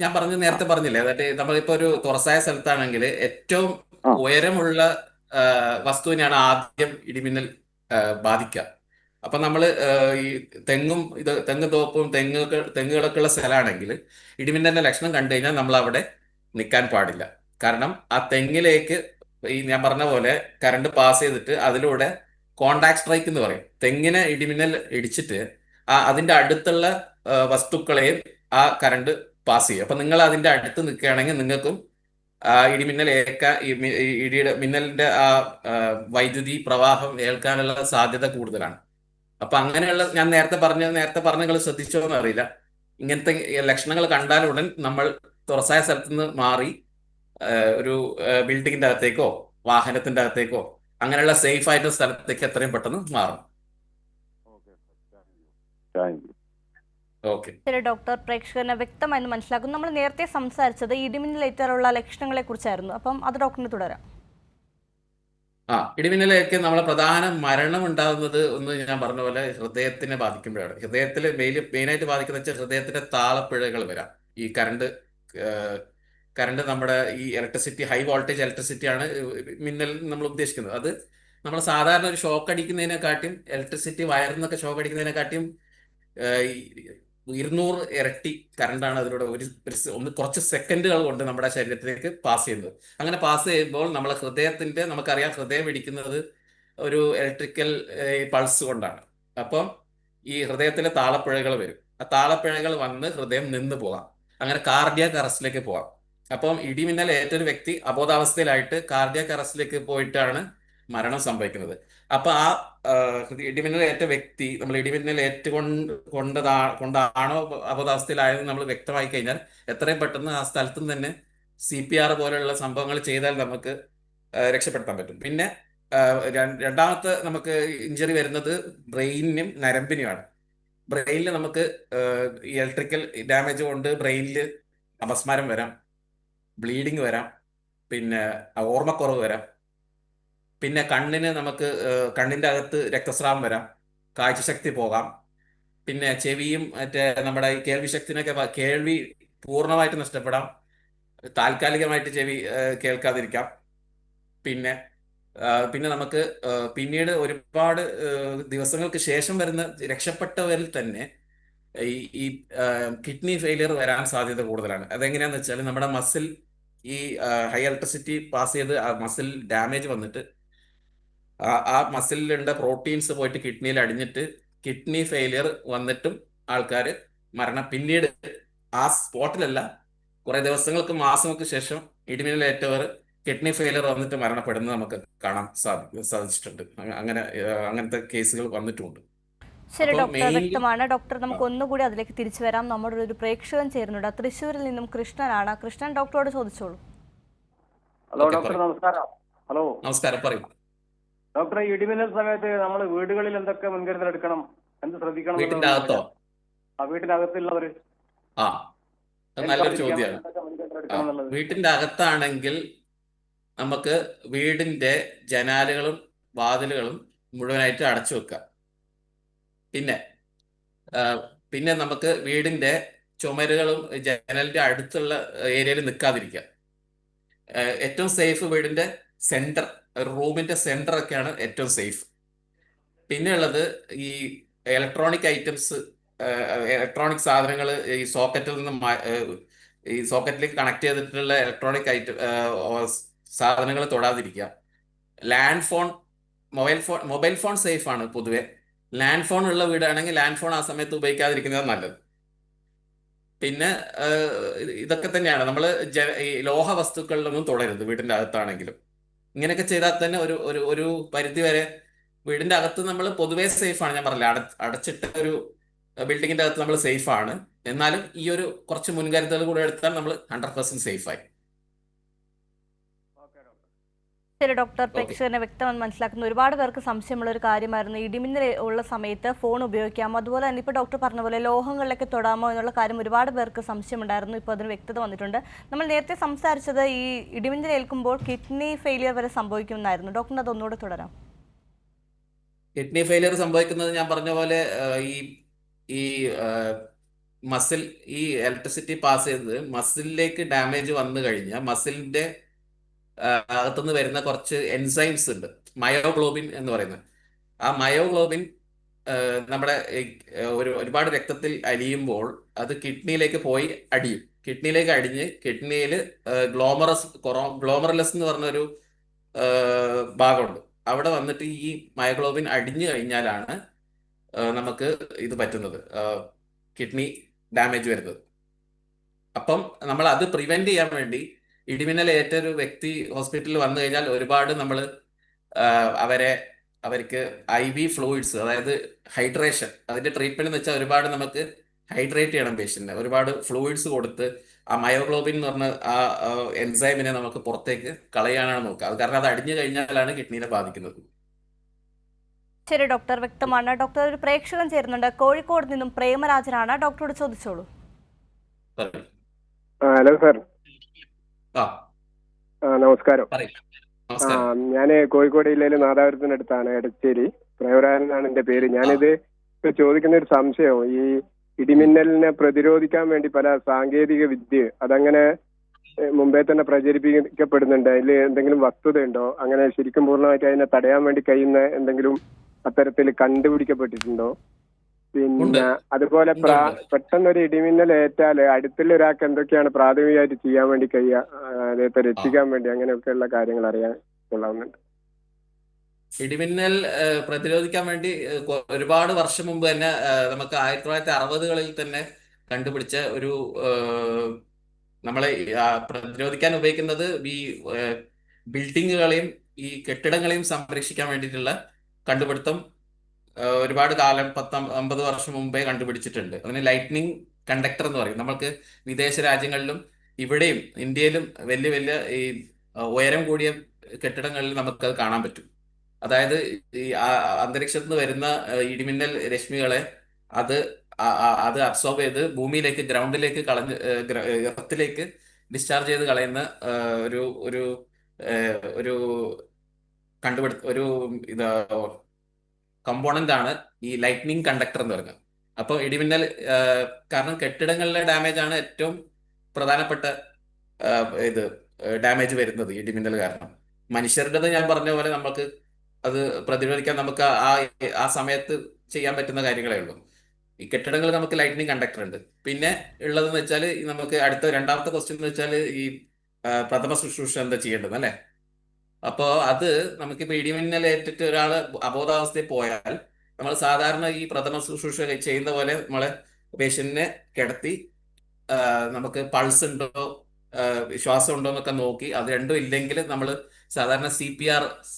ഞാൻ നേരത്തെ പറഞ്ഞില്ലേ, അതായത് നമ്മളിപ്പോ ഒരു തുറസായ സ്ഥലത്താണെങ്കിൽ ഏറ്റവും ആ ഉയരമുള്ള ആ, വസ്തുവിനെയാണ് ആദ്യം ഇടിമിന്നൽ ബാധിക്കുക. അപ്പൊ നമ്മള് ഈ തെങ്ങ് തോപ്പും തെങ്ങുകളൊക്കെ ഉള്ള സ്ഥലമാണെങ്കിൽ ഇടിമിന്നലിന്റെ ലക്ഷണം കണ്ടു കഴിഞ്ഞാൽ നമ്മൾ അവിടെ നിൽക്കാൻ പാടില്ല. കാരണം ആ തെങ്ങിലേക്ക് ഈ ഞാൻ പറഞ്ഞ പോലെ കറണ്ട് പാസ് ചെയ്തിട്ട് അതിലൂടെ കോണ്ടാക്ട് സ്ട്രൈക്ക് എന്ന് പറയും. തെങ്ങിനെ ഇടിമിന്നൽ ഇടിച്ചിട്ട് അതിന്റെ അടുത്തുള്ള വസ്തുക്കളെയും ആ കറണ്ട് പാസ് ചെയ്യും. അപ്പൊ നിങ്ങൾ അതിന്റെ അടുത്ത് നിൽക്കുകയാണെങ്കിൽ നിങ്ങൾക്കും ഇടിമിന്നൽ ഈ ഇടിയുടെ മിന്നലിന്റെ വൈദ്യുതി പ്രവാഹം ഏൽക്കാനുള്ള സാധ്യത കൂടുതലാണ്. അപ്പൊ അങ്ങനെയുള്ള ഞാൻ നേരത്തെ പറഞ്ഞ നിങ്ങൾ ശ്രദ്ധിച്ചോ എന്ന് അറിയില്ല. ഇങ്ങനത്തെ ലക്ഷണങ്ങൾ കണ്ടാൽ ഉടൻ നമ്മൾ തുറസായ സ്ഥലത്ത് നിന്ന് മാറി ഒരു ബിൽഡിങ്ങിന്റെ അകത്തേക്കോ വാഹനത്തിന്റെ അകത്തേക്കോ അങ്ങനെയുള്ള സേഫ് ആയിട്ടുള്ള സ്ഥലത്തേക്ക് എത്രയും പെട്ടെന്ന് മാറും. Thank you. ഓക്കെ. ശരി ഡോക്ടർ, പ്രേക്ഷകന് വ്യക്തമായി മനസ്സിലാക്കുന്നു. നമ്മൾ നേരത്തെ സംസാരിച്ചത് ഇടിമിന്നലേറ്റാലുള്ള ലക്ഷണങ്ങളെ കുറിച്ചായിരുന്നു. അപ്പം അത് ഡോക്ടറിന് തുടരാം. ഇടിമിന്നലൊക്കെ നമ്മളെ പ്രധാന മരണം ഉണ്ടാകുന്നത് ഒന്ന് ഞാൻ പറഞ്ഞ പോലെ ഹൃദയത്തിനെ ബാധിക്കുമ്പോഴാണ്. ഹൃദയത്തിൽ മെയിനായിട്ട് ബാധിക്കുന്ന വെച്ചാൽ ഹൃദയത്തിന്റെ താളപ്പിഴകൾ വരാം. ഈ കറണ്ട് നമ്മുടെ ഈ ഹൈ വോൾട്ടേജ് ഇലക്ട്രിസിറ്റി ആണ് മിന്നൽ നമ്മൾ ഉദ്ദേശിക്കുന്നത്. അത് നമ്മൾ സാധാരണ ഒരു ഷോക്ക് അടിക്കുന്നതിനെക്കാട്ടിയും ഇലക്ട്രിസിറ്റി വയറിൽ നിന്നൊക്കെ ഷോക്ക് അടിക്കുന്നതിനെക്കാട്ടിയും 200 ഇരട്ടി കറണ്ടാണ് അതിലൂടെ കുറച്ച് സെക്കൻഡുകൾ കൊണ്ട് നമ്മുടെ ശരീരത്തിലേക്ക് പാസ് ചെയ്യുന്നത്. അങ്ങനെ പാസ് ചെയ്യുമ്പോൾ നമ്മളെ നമുക്കറിയാം ഹൃദയം ഇടിക്കുന്നത് ഒരു ഇലക്ട്രിക്കൽ പൾസ് കൊണ്ടാണ്. അപ്പം ഈ ഹൃദയത്തിലെ താളപ്പിഴകൾ വരും. ആ താളപ്പിഴകൾ വന്ന് ഹൃദയം നിന്ന് പോകാം. അങ്ങനെ കാർഡിയാക് അറസ്റ്റിലേക്ക് പോകാം. അപ്പം ഇടിമിന്നൽ ഏറ്റൊരു വ്യക്തി അബോധാവസ്ഥയിലായിട്ട് കാർഡിയാക് അറസ്റ്റിലേക്ക് പോയിട്ടാണ് മരണം സംഭവിക്കുന്നത്. അപ്പൊ ഇടിമിന്നൽ ഏറ്റ വ്യക്തി നമ്മൾ ഇടിമിന്നൽ കൊണ്ടാണോ അബോധാവസ്ഥയിലായത് നമ്മൾ വ്യക്തമായി കഴിഞ്ഞാൽ എത്രയും പെട്ടെന്ന് ആ സ്ഥലത്തു നിന്ന് തന്നെ CPR പോലെയുള്ള സംഭവങ്ങൾ ചെയ്താൽ നമുക്ക് രക്ഷപ്പെടുത്താൻ പറ്റും. പിന്നെ രണ്ടാമത്തെ നമുക്ക് ഇഞ്ചറി വരുന്നത് ബ്രെയിനിനും നരമ്പിനുമാണ്. ബ്രെയിനിൽ നമുക്ക് ഇലക്ട്രിക്കൽ ഡാമേജ് കൊണ്ട് ബ്രെയിനിൽ അപസ്മാരം വരാം, ബ്ലീഡിങ് വരാം, പിന്നെ ഓർമ്മക്കുറവ് വരാം. പിന്നെ കണ്ണിന്റെ അകത്ത് രക്തസ്രാവം വരാം, കാഴ്ചശക്തി പോകാം. പിന്നെ ചെവിയും നമ്മുടെ ഈ കേൾവി ശക്തിനൊക്കെ കേൾവി പൂർണ്ണമായിട്ട് നഷ്ടപ്പെടാം, താൽക്കാലികമായിട്ട് ചെവി കേൾക്കാതിരിക്കാം. പിന്നെ പിന്നെ നമുക്ക് പിന്നീട് ഒരുപാട് ദിവസങ്ങൾക്ക് ശേഷം വരുന്ന രക്ഷപ്പെട്ടവരിൽ തന്നെ ഈ ഈ കിഡ്നി ഫെയിലിയർ വരാൻ സാധ്യത കൂടുതലാണ്. അതെങ്ങനെയാന്ന് വെച്ചാൽ നമ്മുടെ മസിൽ ഈ ഹൈ ഇലക്ട്രിസിറ്റി പാസ് ചെയ്ത് ആ മസിൽ ഡാമേജ് വന്നിട്ട് ആ മസിലിലുള്ള പ്രോട്ടീൻസ് പോയിട്ട് കിഡ്നിയിൽ അടിഞ്ഞിട്ട് കിഡ്നി ഫെയിലിയർ വന്നിട്ടും ആൾക്കാർ പിന്നീട് ആ സ്പോട്ടിലല്ല, കുറെ ദിവസങ്ങൾക്ക് മാസങ്ങൾക്ക് ശേഷം ഇടിമിന്നലേറ്റവർ കിഡ്നി ഫെയിലിയർ വന്നിട്ട് മരണപ്പെടുന്നത് നമുക്ക് കാണാൻ സാധിച്ചിട്ടുണ്ട്. അങ്ങനത്തെ കേസുകൾ വന്നിട്ടുമുണ്ട്. ശരി അപ്പോൾ ഡോക്ടർ, മെയിൻലി വ്യക്തമാണ്. ഡോക്ടർ, നമുക്ക് ഒന്നുകൂടി അതിലേക്ക് തിരിച്ചു വരാം. നമ്മുടെ ഒരു പ്രേക്ഷകൻ ചേരുന്നുണ്ട്, തൃശ്ശൂരിൽ നിന്നും കൃഷ്ണനാണ്. കൃഷ്ണൻ ഡോക്ടറോട് ചോദിച്ചോളൂ. ഹലോ ഓക്കെ, ഡോക്ടർ, പറയും. നമസ്കാരം. ഹലോ നമസ്കാരം, പറയും. ഡോക്ടറെ, ഈ ഇടിമിന്നൽ സമയത്ത് നമ്മൾ വീടുകളിൽ എന്തൊക്കെ മുൻകരുതൽ എടുക്കണം, എന്ത് ശ്രദ്ധിക്കണം വീട്ടിന്റെ അകത്തോ? ആ, വീട്ടിനകത്തുള്ളവര് ആ, അത് നല്ലൊരു ചോദ്യമാണ്. എന്തൊക്കെ മുൻകരുതൽ ആ, എടുക്കണം എന്നുള്ളത്. വീട്ടിന്റെ അകത്താണെങ്കിൽ നമുക്ക് വീടിന്റെ ജനാലകളും വാതിലുകളും മുഴുവനായിട്ട് അടച്ചു വെക്കാം. പിന്നെ ആ, പിന്നെ നമുക്ക് വീടിന്റെ ചുമരുകളും ജനലിന്റെ അടുത്തുള്ള ഏരിയയിൽ നിൽക്കാതിരിക്കാം. ഏറ്റവും സേഫ് വീടിന്റെ സെന്റർ, റൂമിന്റെ സെന്റർ ഒക്കെയാണ് ഏറ്റവും സേഫ്. പിന്നെ ഉള്ളത് ഈ ഇലക്ട്രോണിക് ഐറ്റംസ്, ഇലക്ട്രോണിക് സാധനങ്ങൾ ഈ സോക്കറ്റിൽ നിന്ന് ഈ സോക്കറ്റിലേക്ക് കണക്ട് ചെയ്തിട്ടുള്ള ഇലക്ട്രോണിക് സാധനങ്ങൾ തൊടാതിരിക്കുക. Land phone, mobile phone safe ആണ് പൊതുവെ. ലാൻഡ് ഫോൺ ഉള്ള വീടാണെങ്കിൽ ലാൻഡ് ഫോൺ ആ സമയത്ത് ഉപയോഗിക്കാതിരിക്കുന്നത് നല്ലത്. പിന്നെ ഇതൊക്കെ തന്നെയാണ് നമ്മൾ ഈ ലോഹ വസ്തുക്കളിലൊന്നും തൊടരുത് വീടിന്റെ അകത്താണെങ്കിലും. ഇങ്ങനെയൊക്കെ ചെയ്താൽ തന്നെ ഒരു ഒരു ഒരു പരിധി വരെ വീടിന്റെ അകത്ത് നമ്മൾ പൊതുവേ സേഫ് ആണ്. ഞാൻ പറഞ്ഞില്ല, അടച്ചിട്ട ഒരു ബിൽഡിങ്ങിന്റെ അകത്ത് നമ്മൾ സേഫ് ആണ്. എന്നാലും ഈ ഒരു കുറച്ച് മുൻകരുതൽ കൂടെ എടുത്താൽ നമ്മൾ 100% സേഫായി. Okay doctor. ശരി ഡോക്ടർ, ഓക്കെ. പ്രേക്ഷകനെ വ്യക്തമായി മനസ്സിലാക്കുന്നു. ഒരുപാട് പേർക്ക് സംശയമുള്ള ഒരു കാര്യമായിരുന്നു ഇടിമിന്നൽ ഉള്ള സമയത്ത് ഫോൺ ഉപയോഗിക്കാമോ, അതുപോലെ തന്നെ ഇപ്പോൾ ഡോക്ടർ പറഞ്ഞ പോലെ ലോഹങ്ങളിലൊക്കെ തൊടാമോ എന്നുള്ള കാര്യം ഒരുപാട് പേർക്ക് സംശയമുണ്ടായിരുന്നു. ഇപ്പോൾ അതിന് വ്യക്തത വന്നിട്ടുണ്ട്. നമ്മൾ നേരത്തെ സംസാരിച്ചത് ഈ ഇടിമിന്നൽ ഏൽക്കുമ്പോൾ കിഡ്നി ഫെയിലിയർ വരെ സംഭവിക്കുമെന്നായിരുന്നു. ഡോക്ടറിന് അതൊന്നുകൂടെ തുടരാം. കിഡ്നി ഫെയിലിയർ സംഭവിക്കുന്നത് ഞാൻ പറഞ്ഞ പോലെ ഈ ഈ മസിൽ, ഈ ഇലക്ട്രിസിറ്റി പാസ് ചെയ്ത് മസിലിലേക്ക് ഡാമേജ് വന്നു കഴിഞ്ഞാൽ മസിലിന്റെ അകത്തുനിന്ന് വരുന്ന കുറച്ച് എൻസൈംസ് ഉണ്ട്, മയോഗ്ലോബിൻ എന്ന് പറയുന്നത്. ആ മയോഗ്ലോബിൻ നമ്മുടെ ഒരുപാട് രക്തത്തിൽ അലിയുമ്പോൾ അത് കിഡ്നിയിലേക്ക് പോയി അടിയും. കിഡ്നിയിലേക്ക് അടിഞ്ഞ് കിഡ്നിയിൽ ഗ്ലോമറലസ് എന്ന് പറഞ്ഞൊരു ഭാഗമുണ്ട്. അവിടെ വന്നിട്ട് ഈ മയോഗ്ലോബിൻ അടിഞ്ഞു കഴിഞ്ഞാലാണ് നമുക്ക് ഇത് പറ്റുന്നത്, കിഡ്നി ഡാമേജ് വരുന്നത്. അപ്പം നമ്മൾ അത് പ്രിവെന്റ് ചെയ്യാൻ വേണ്ടി ഇടിമിന്നൽ ഏറ്റ ഒരു വ്യക്തി ഹോസ്പിറ്റലിൽ വന്നു കഴിഞ്ഞാൽ ഒരുപാട് നമ്മൾ അവർക്ക് IV ഫ്ലൂയിഡ്സ്, അതായത് ഹൈഡ്രേഷൻ, അതിന്റെ ട്രീറ്റ്മെന്റ് എന്ന് വെച്ചാൽ ഒരുപാട് നമുക്ക് ഹൈഡ്രേറ്റ് ചെയ്യണം പേഷ്യന്റിനെ. ഒരുപാട് ഫ്ലൂയിഡ്സ് കൊടുത്ത് ആ മയോഗ്ലോബിൻ എന്ന് പറഞ്ഞ ആ എൻസൈമിനെ നമുക്ക് പുറത്തേക്ക് കളയാനാണ് നോക്കുക. അത് കാരണം അത് അടിഞ്ഞു കഴിഞ്ഞാലാണ് കിഡ്നിനെ ബാധിക്കുന്നത്. ശരി ഡോക്ടർ, വ്യക്തമാണ്. ഡോക്ടർ, ഒരു പ്രേക്ഷകൻ ചേരുന്നുണ്ട്, കോഴിക്കോട് നിന്നും പ്രേമരാജനാണ്. ഡോക്ടറോട് ചോദിച്ചോളൂ. പറയൂ. Hello sir. ആ, നമസ്കാരം. പറയൂ. നമസ്കാരം. ഞാൻ കോഴിക്കോട് ജില്ലയിലെ നാദാപുരത്തിനടുത്താണ്, എടച്ചേരി. പ്രേമരാജനാണ് എന്റെ പേര്. ഞാനിത് ഇപ്പൊ ചോദിക്കുന്ന ഒരു സംശയം, ഈ ഇടിമിന്നലിനെ പ്രതിരോധിക്കാൻ വേണ്ടി പല സാങ്കേതിക വിദ്യ അതങ്ങനെ മുമ്പേ തന്നെ പ്രചരിപ്പിക്കപ്പെടുന്നുണ്ട്. അതിൽ എന്തെങ്കിലും വസ്തുതയുണ്ടോ? അങ്ങനെ ശരിക്കും പൂർണ്ണമായിട്ട് അതിനെ തടയാൻ വേണ്ടി കഴിയുന്ന എന്തെങ്കിലും അത്തരത്തിൽ കണ്ടുപിടിക്കപ്പെട്ടിട്ടുണ്ടോ? പിന്നെ അതുപോലെ പെട്ടെന്നൊരു ഇടിമിന്നൽ ഏറ്റാൽ അടുത്തുള്ള ഒരാൾക്ക് എന്തൊക്കെയാണ് പ്രാഥമികമായിട്ട് ചെയ്യാൻ വേണ്ടി കഴിയുക, അദ്ദേഹത്തെ രക്ഷിക്കാൻ വേണ്ടി, അങ്ങനെയൊക്കെയുള്ള കാര്യങ്ങൾ അറിയാൻ കൊള്ളാവുന്നുണ്ട്. ഇടിമിന്നൽ പ്രതിരോധിക്കാൻ വേണ്ടി ഒരുപാട് വർഷം മുമ്പ് തന്നെ നമുക്ക് 1960-കളിൽ തന്നെ കണ്ടുപിടിച്ച ഒരു നമ്മളെ പ്രതിരോധിക്കാൻ ഉപയോഗിക്കുന്നത് ഈ ബിൽഡിങ്ങുകളെയും ഈ കെട്ടിടങ്ങളെയും സംരക്ഷിക്കാൻ വേണ്ടിയിട്ടുള്ള കണ്ടുപിടുത്തം ഒരുപാട് കാലം 50 വർഷം മുമ്പേ കണ്ടുപിടിച്ചിട്ടുണ്ട്. അതിന് ലൈറ്റ്നിങ് കണ്ടക്ടർ എന്ന് പറയും. നമ്മൾക്ക് വിദേശ രാജ്യങ്ങളിലും ഇവിടെയും ഇന്ത്യയിലും വലിയ വലിയ ഈ ഉയരം കൂടിയ കെട്ടിടങ്ങളിൽ നമുക്കത് കാണാൻ പറ്റും. അതായത് ഈ അന്തരീക്ഷത്തിൽ നിന്ന് വരുന്ന ഇടിമിന്നൽ രശ്മികളെ അത് അത് അബ്സോർബ് ചെയ്ത് ഭൂമിയിലേക്ക്, ഗ്രൗണ്ടിലേക്ക് എർത്തിലേക്ക് ഡിസ്ചാർജ് ചെയ്ത് കളയുന്ന ഒരു ഒരു ഒരു ഒരു ഇത് കമ്പോണന്റ് ആണ് ഈ ലൈറ്റ്നിങ് കണ്ടക്ടർ എന്ന് പറയുന്നത്. അപ്പോൾ ഇടിമിന്നൽ കാരണം കെട്ടിടങ്ങളിലെ ഡാമേജ് ആണ് ഏറ്റവും പ്രധാനപ്പെട്ട ഇത് ഡാമേജ് വരുന്നത് ഇടിമിന്നൽ കാരണം. മനുഷ്യരുടേത് ഞാൻ പറഞ്ഞ പോലെ നമുക്ക് അത് പ്രതിരോധിക്കാൻ നമുക്ക് ആ സമയത്ത് ചെയ്യാൻ പറ്റുന്ന കാര്യങ്ങളേ ഉള്ളൂ. ഈ കെട്ടിടങ്ങൾ നമുക്ക് ലൈറ്റനിങ് കണ്ടക്ടർ ഉണ്ട്. പിന്നെ ഉള്ളതെന്ന് വെച്ചാൽ നമുക്ക് രണ്ടാമത്തെ ക്വസ്റ്റ്യൻ എന്ന് വെച്ചാൽ ഈ പ്രഥമ ശുശ്രൂഷ എന്താ ചെയ്യേണ്ടത് അല്ലേ? അപ്പോൾ അത് നമുക്കിപ്പോൾ ഇടിമിന്നലേറ്റിട്ട് ഒരാൾ അബോധാവസ്ഥയിൽ പോയാൽ നമ്മൾ സാധാരണ ഈ പ്രഥമ ശുശ്രൂഷ ചെയ്യുന്ന പോലെ നമ്മളെ പേഷ്യന്റിനെ കിടത്തി നമുക്ക് പൾസ് ഉണ്ടോ ശ്വാസം ഉണ്ടോ എന്നൊക്കെ നോക്കി അത് രണ്ടും ഇല്ലെങ്കിൽ നമ്മൾ സാധാരണ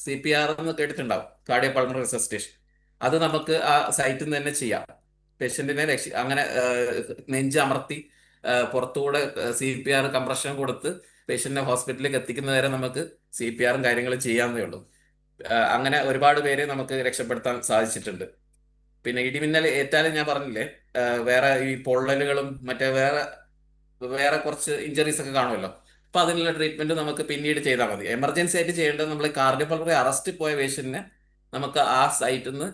CPR എന്ന് കേട്ടിട്ടുണ്ടാവും, കാർഡിയോ പൾമണറി റെസിസ്റ്റേഷൻ. അത് നമുക്ക് ആ സൈറ്റിൽ നിന്ന് തന്നെ ചെയ്യാം. പേഷ്യന്റിനെ അങ്ങനെ നെഞ്ച് അമർത്തി പുറത്തുകൂടെ CPR കംപ്രഷൻ കൊടുത്ത് പേഷ്യന്റിനെ ഹോസ്പിറ്റലിലേക്ക് എത്തിക്കുന്നവരെ നമുക്ക് CPRും കാര്യങ്ങളും ചെയ്യാവുന്നേ ഉള്ളൂ. അങ്ങനെ ഒരുപാട് പേരെ നമുക്ക് രക്ഷപ്പെടുത്താൻ സാധിച്ചിട്ടുണ്ട്. പിന്നെ ഇടിമിന്നൽ ഏറ്റാലും ഞാൻ പറഞ്ഞില്ലേ, വേറെ ഈ പൊള്ളലുകളും മറ്റേ വേറെ കുറച്ച് ഇഞ്ചറീസ് ഒക്കെ കാണുമല്ലോ. അപ്പൊ അതിനുള്ള ട്രീറ്റ്മെന്റ് നമുക്ക് പിന്നീട് ചെയ്താൽ മതി. എമർജൻസി ആയിട്ട് ചെയ്യേണ്ടത് നമ്മൾ കാർഡിയോപൾമണറി അറസ്റ്റ് പോയ പേഷ്യന്റിനെ നമുക്ക് ആ സൈറ്റിൽ നിന്ന്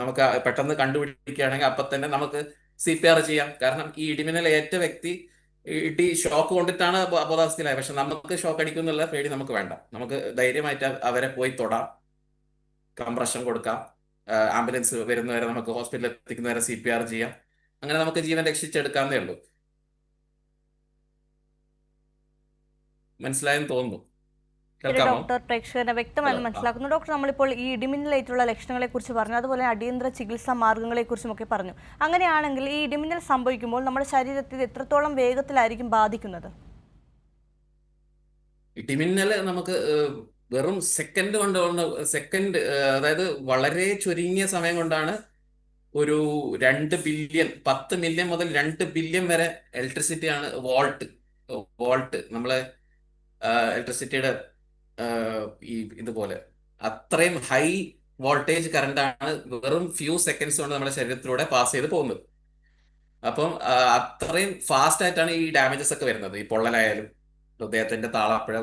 നമുക്ക് പെട്ടെന്ന് കണ്ടുപിടിക്കുകയാണെങ്കിൽ അപ്പൊ തന്നെ നമുക്ക് CPR ചെയ്യാം. കാരണം ഈ ഇടിമിന്നൽ ഏറ്റ വ്യക്തി ഇടി ഷോക്ക് കൊണ്ടിട്ടാണ് അബോധാവസ്ഥയിലായത്. പക്ഷെ നമുക്ക് ഷോക്ക് അടിക്കുന്നുള്ള പേടി നമുക്ക് വേണ്ട. നമുക്ക് ധൈര്യമായിട്ട് അവരെ പോയി തൊടാം, കംപ്രഷൻ കൊടുക്കാം, ആംബുലൻസ് വരുന്നവരെ നമുക്ക് ഹോസ്പിറ്റലിൽ എത്തിക്കുന്നവരെ CPR ചെയ്യാം. അങ്ങനെ നമുക്ക് ജീവൻ രക്ഷിച്ചെടുക്കാവുന്നേ ഉള്ളൂ. മനസ്സിലായെന്ന് തോന്നുന്നു. ശരി കേൾക്കാമോ? ഡോക്ടർ, പ്രേക്ഷകരെ വ്യക്തമായി മനസ്സിലാക്കുന്നു. ഡോക്ടർ, നമ്മളിപ്പോൾ ഈ ഇടിമിന്നലേറ്റുള്ള ലക്ഷണങ്ങളെ കുറിച്ച് പറഞ്ഞു, അതുപോലെ അടിയന്തര ചികിത്സാ മാർഗങ്ങളെ കുറിച്ചും ഒക്കെ പറഞ്ഞു. അങ്ങനെയാണെങ്കിൽ ഈ ഇടിമിന്നൽ സംഭവിക്കുമ്പോൾ നമ്മുടെ ശരീരത്തിൽ എത്രത്തോളം വേഗത്തിലായിരിക്കും ബാധിക്കുന്നത്? ഇടിമിന്നൽ നമുക്ക് വെറും സെക്കൻഡ് അതായത് വളരെ ചുരുങ്ങിയ സമയം കൊണ്ടാണ് ഒരു 2 ബില്യൺ 10 മില്യൺ മുതൽ 2 ബില്യൺ വരെ ഇലക്ട്രിസിറ്റി ആണ്. വോൾട്ട് നമ്മളെ ഇലക്ട്രിസിറ്റിയുടെ ഈ ഇതുപോലെ അത്രയും ഹൈ വോൾട്ടേജ് കറണ്ടാണ് വെറും ഫ്യൂ സെക്കൻഡ്സ് കൊണ്ട് നമ്മുടെ ശരീരത്തിലൂടെ പാസ് ചെയ്ത് പോകുന്നത്. അപ്പം അത്രയും ഫാസ്റ്റ് ആയിട്ടാണ് ഈ ഡാമേജസ് ഒക്കെ വരുന്നത്. ഈ പൊള്ളലായാലും ഹൃദയത്തിന്റെ താളപ്പിഴ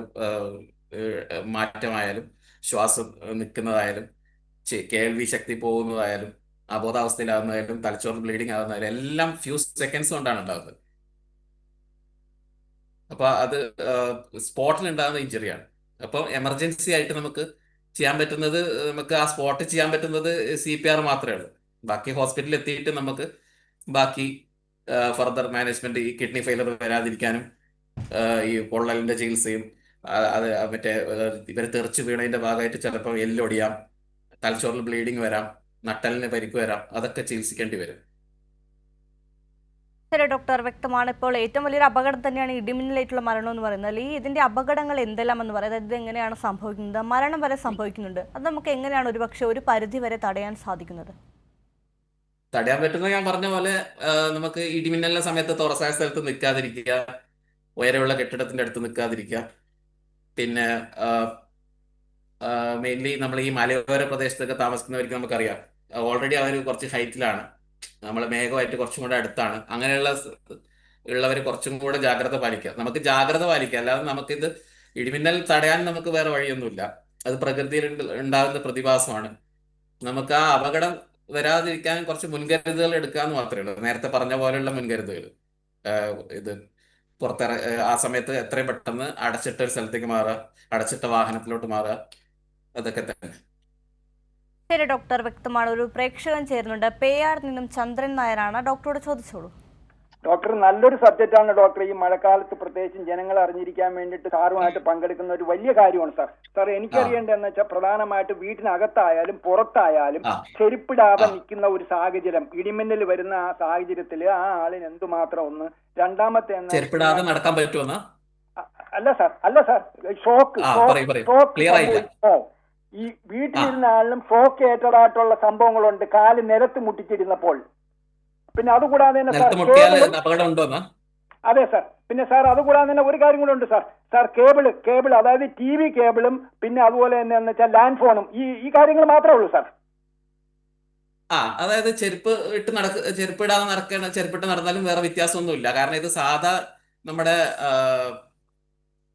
മാറ്റമായാലും ശ്വാസം നിൽക്കുന്നതായാലും കേൾവി ശക്തി പോകുന്നതായാലും അബോധാവസ്ഥയിലാകുന്നതായാലും തലച്ചോറ് ബ്ലീഡിങ് ആകുന്നതായാലും എല്ലാം ഫ്യൂ സെക്കൻഡ്സ് കൊണ്ടാണ് ഉണ്ടാകുന്നത്. അപ്പൊ അത് സ്പോട്ടിൽ ഉണ്ടാകുന്ന ഇഞ്ചറിയാണ്. അപ്പോൾ എമർജൻസി ആയിട്ട് നമുക്ക് ചെയ്യാൻ പറ്റുന്നത്, നമുക്ക് ആ സ്പോട്ടിൽ ചെയ്യാൻ പറ്റുന്നത് CPR മാത്രമേ ഉള്ളൂ. ബാക്കി ഹോസ്പിറ്റലിൽ എത്തിയിട്ട് നമുക്ക് ബാക്കി ഫർദർ മാനേജ്മെന്റ്, ഈ കിഡ്നി ഫെയിലർ വരാതിരിക്കാനും ഈ പൊള്ളലിന്റെ ചികിത്സയും അത് മറ്റേ ഇവർ തെറിച്ച് വീണതിന്റെ ഭാഗമായിട്ട് ചിലപ്പോൾ എല്ലൊടിയാം, തലച്ചോറിൽ ബ്ലീഡിങ് വരാം, നട്ടലിന് പരിക്ക് വരാം, അതൊക്കെ ചികിത്സിക്കേണ്ടി വരും. ശരി ഡോക്ടർ, വ്യക്തമാണ്. ഇപ്പോൾ ഏറ്റവും വലിയൊരു അപകടം തന്നെയാണ് ഇടിമിന്നലേറ്റുള്ള മരണം എന്ന് പറയുന്നത്. ഇതിന്റെ അപകടങ്ങൾ എന്തെല്ലാം എന്ന് പറയുന്നത്, ഇത് എങ്ങനെയാണ് സംഭവിക്കുന്നത്? മരണം വരെ സംഭവിക്കുന്നുണ്ട്. അത് നമുക്ക് എങ്ങനെയാണ് ഒരു പരിധി വരെ തടയാൻ സാധിക്കുന്നത്? തടയാൻ പറ്റുന്ന ഞാൻ പറഞ്ഞ പോലെ നമുക്ക് ഇടിമിന്നലിന്റെ സമയത്ത് തുറസായ സ്ഥലത്ത് നിൽക്കാതിരിക്കുക, ഉയരമുള്ള കെട്ടിടത്തിന്റെ അടുത്ത് നിൽക്കാതിരിക്കുക. പിന്നെ മെയിൻലി നമ്മൾ ഈ മലയോര പ്രദേശത്തൊക്കെ താമസിക്കുന്നവർക്ക് നമുക്കറിയാം, ഓൾറെഡി അവർ കുറച്ച് ഹൈറ്റിലാണ്, നമ്മൾ മേഘമായിട്ട് കുറച്ചും കൂടെ അടുത്താണ്. അങ്ങനെയുള്ള ഉള്ളവർ കുറച്ചും കൂടെ ജാഗ്രത പാലിക്കുക. നമുക്ക് ജാഗ്രത പാലിക്കുക, അല്ലാതെ നമുക്കിത് ഇടിമിന്നൽ തടയാൻ നമുക്ക് വേറെ വഴിയൊന്നുമില്ല. അത് പ്രകൃതിയിൽ ഉണ്ടാകുന്ന പ്രതിഭാസമാണ്. നമുക്ക് ആ അപകടം വരാതിരിക്കാൻ കുറച്ച് മുൻകരുതലുകൾ എടുക്കാന്ന് മാത്രമേ ഉള്ളൂ. നേരത്തെ പറഞ്ഞ പോലെയുള്ള മുൻകരുതലുകൾ, ഇത് ആ സമയത്ത് എത്രയും പെട്ടെന്ന് അടച്ചിട്ട ഒരു സ്ഥലത്തേക്ക് മാറുക, അടച്ചിട്ട വാഹനത്തിലോട്ട് മാറുക, അതൊക്കെ തന്നെ. ശരി ഡോക്ടർ, വ്യക്തമാണ്. ഒരു പ്രേക്ഷകൻ ചേരുന്നുണ്ട്, പേയാർ നിന്നും ചന്ദ്രൻ നായരാണ്. ഡോക്ടറോട് ചോദിച്ചോളൂ. ഡോക്ടർ, നല്ലൊരു സബ്ജക്റ്റാണ് ഡോക്ടർ. ഈ മഴക്കാലത്ത് പ്രത്യേകിച്ചും ജനങ്ങൾ അറിഞ്ഞിരിക്കാൻ വേണ്ടിയിട്ട് സാറുമായിട്ട് പങ്കെടുക്കുന്ന ഒരു വലിയ കാര്യമാണ് സാർ. സാർ, എനിക്കറിയേണ്ടതെന്ന് വെച്ചാൽ പ്രധാനമായിട്ട് വീട്ടിനകത്തായാലും പുറത്തായാലും ചെരുപ്പിടാതെ നിൽക്കുന്ന ഒരു സാഹചര്യം, ഇടിമിന്നൽ വരുന്ന ആ സാഹചര്യത്തിൽ ആ ആളിന് എന്തുമാത്രം ഒന്ന്. രണ്ടാമത്തെ ചെരുപ്പിടാതെ നടക്കാൻ പറ്റുമെന്നാ? അല്ല സാർ, ഷോക്ക് ഈ വീട്ടിലിരുന്ന ആളിനും ഷോക്ക് ഏറ്റതായിട്ടുള്ള സംഭവങ്ങളുണ്ട്, കാല് നിലത്ത് മുട്ടിച്ചിരുന്നപ്പോൾ. പിന്നെ അതുകൂടാതെ തന്നെ അതെ സാർ, പിന്നെ സാർ അതുകൂടാതെ തന്നെ ഒരു കാര്യം കൂടെ ഉണ്ട് സാർ കേബിൾ അതായത് TV കേബിളും പിന്നെ അതുപോലെ തന്നെ എന്ന് വെച്ചാൽ ലാൻഡ് ഫോണും, ഈ കാര്യങ്ങൾ മാത്രമേ ഉള്ളൂ സാർ. അതായത് ചെരുപ്പിടാതെ നടക്കണം, ചെരുപ്പിട്ട് നടന്നാലും വേറെ വ്യത്യാസമൊന്നുമില്ല. കാരണം ഇത് സാധാ നമ്മുടെ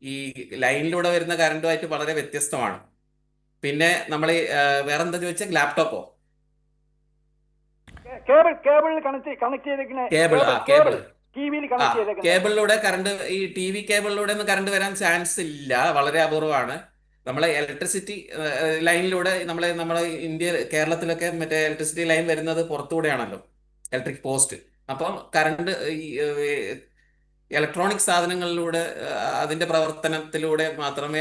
ഈ ലൈനിലൂടെ വരുന്ന കറണ്ടുമായിട്ട് വളരെ വ്യത്യസ്തമാണ്. പിന്നെ നമ്മൾ വേറെ എന്താ ചോദിച്ചാൽ ലാപ്ടോപ്പോ? കേബിളിലൂടെ കറണ്ട്, ഈ TV കേബിളിലൂടെ ഒന്നും കറണ്ട് വരാൻ ചാൻസ് ഇല്ല, വളരെ അപൂർവമാണ്. നമ്മളെ ഇലക്ട്രിസിറ്റി ലൈനിലൂടെ നമ്മളെ കേരളത്തിലൊക്കെ മറ്റേ ഇലക്ട്രിസിറ്റി ലൈൻ വരുന്നത് പുറത്തുകൂടെയാണല്ലോ. Electric post. അപ്പം കറണ്ട് ഈ ഇലക്ട്രോണിക് സാധനങ്ങളിലൂടെ അതിന്റെ പ്രവർത്തനത്തിലൂടെ മാത്രമേ